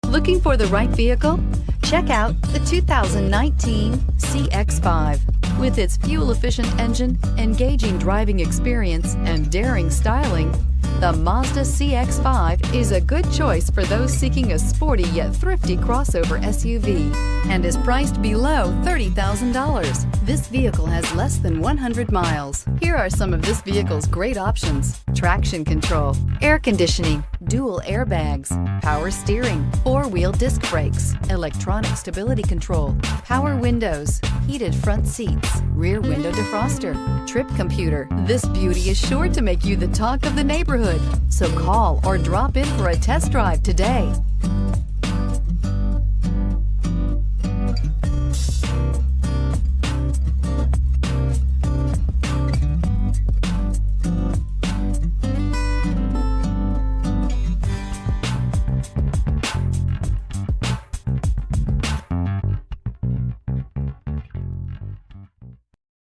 Looking for the right vehicle? Check out the 2019 CX-5. With its fuel-efficient engine, engaging driving experience, and daring styling, the Mazda CX-5 is a good choice for those seeking a sporty yet thrifty crossover SUV and is priced below $30,000. This vehicle has less than 100 miles. Here are some of this vehicle's great options: traction control, air conditioning, dual airbags, power steering, four-wheel disc brakes, electronic stability control, power windows, heated front seats, rear window defroster, trip computer. This beauty is sure to make you the talk of the neighborhood. So call or drop in for a test drive today.